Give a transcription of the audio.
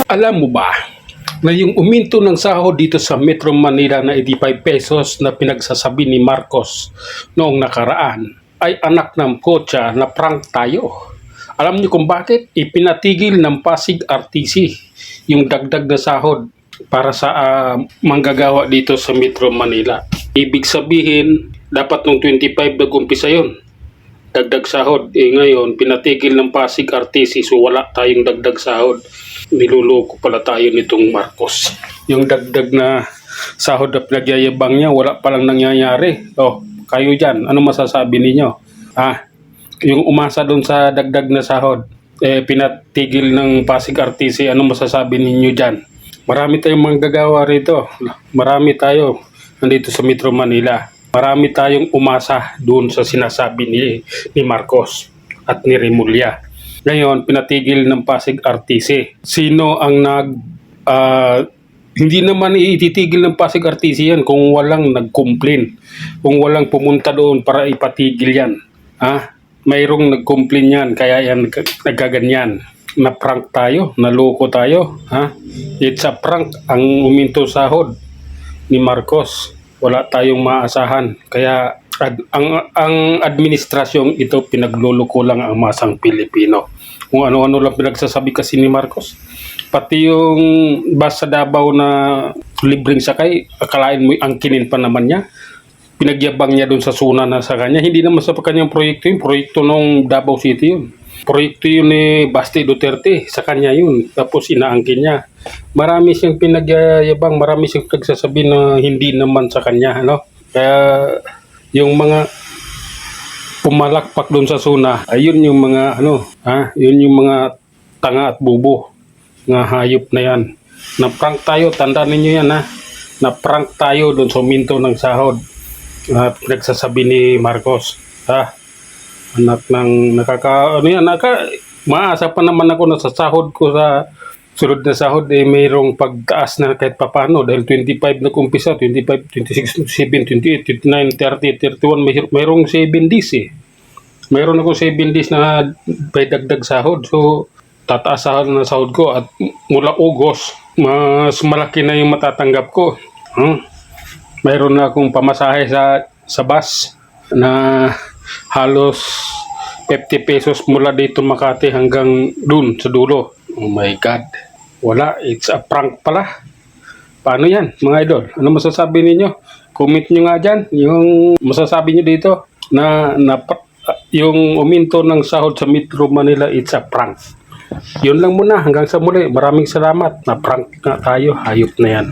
Alam mo ba na yung uminto ng sahod dito sa Metro Manila na 85 pesos na pinagsasabi ni Marcos noong nakaraan ay anak ng kotsa na prank tayo? Alam niyo kung bakit? Ipinatigil ng Pasig RTC yung dagdag na sahod para sa manggagawa dito sa Metro Manila. Ibig sabihin, dapat nung 25 nag-umpisa yun. Dagdag sahod. Ngayon, pinatigil ng Pasig RTC, so wala tayong dagdag sahod. Niluloko pala tayo nitong Marcos. Yung dagdag na sahod na pinagyayabang niya, wala palang nangyayari. Kayo dyan, ano masasabi ninyo? Yung umasa doon sa dagdag na sahod, pinatigil ng Pasig RTC, ano masasabi ninyo dyan? Marami tayong manggagawa rito. Marami tayo nandito sa Metro Manila. Marami tayong umasa doon sa sinasabi ni Marcos at ni Remulla. Ngayon, pinatigil ng Pasig RTC. Sino ang hindi naman ititigil ng Pasig RTC yan kung walang nag-complain. Kung walang pumunta doon para ipatigil yan. Mayroong nag-complain yan, kaya yan nagkaganyan. Na-prank tayo, naloko tayo. It's a prank ang uminto sahod ni Marcos. Wala tayong maasahan. Kaya ang administrasyong ito pinagluloko lang ang masang Pilipino. Kung ano-ano lang pinagsasabi kasi ni Marcos. Pati yung bus sa Davao na libreng sakay, akalain mo angkinin pa naman niya. Pinagyabang niya doon sa suna na sa kanya. Hindi naman sa kanyang proyekto yun. Proyekto ng Davao City yun. Proyekto yun ni Basti Duterte. Sa kanya yun. Tapos inaangkin niya. Marami siyang pinagyayabang. Marami siyang nagsasabi na hindi naman sa kanya. Kaya yung mga pumalakpak doon sa suna, ayun yung mga yun yung mga tanga at bubo. Nga hayop na yan. Na-prank tayo. Tandaan ninyo yan Na-prank tayo doon sa minto ng sahod. Nagsasabi ni Marcos. Anak ng maasa pa naman ako na sa sahod ko sa sunod na sahod mayroong pagtaas na kahit papano dahil 25 nag-umpisa, 25, 26, 27, 28, 29, 30, 31, mayroong 7 days Mayroon ako 7 days na may dagdag sahod. So, tataas sahod na sahod ko at mula August, mas malaki na yung matatanggap ko. Mayroon na akong pamasahe sa bus na halos 50 pesos mula dito Makati hanggang dun sa dulo. Oh my God. Wala, it's a prank pala. Paano yan mga idol? Ano masasabi ninyo? Comment nyo nga dyan yung masasabi nyo dito na yung uminto ng sahod sa Metro Manila, it's a prank. Yun lang muna, hanggang sa muli. Maraming salamat. Na prank na tayo, hayop na yan.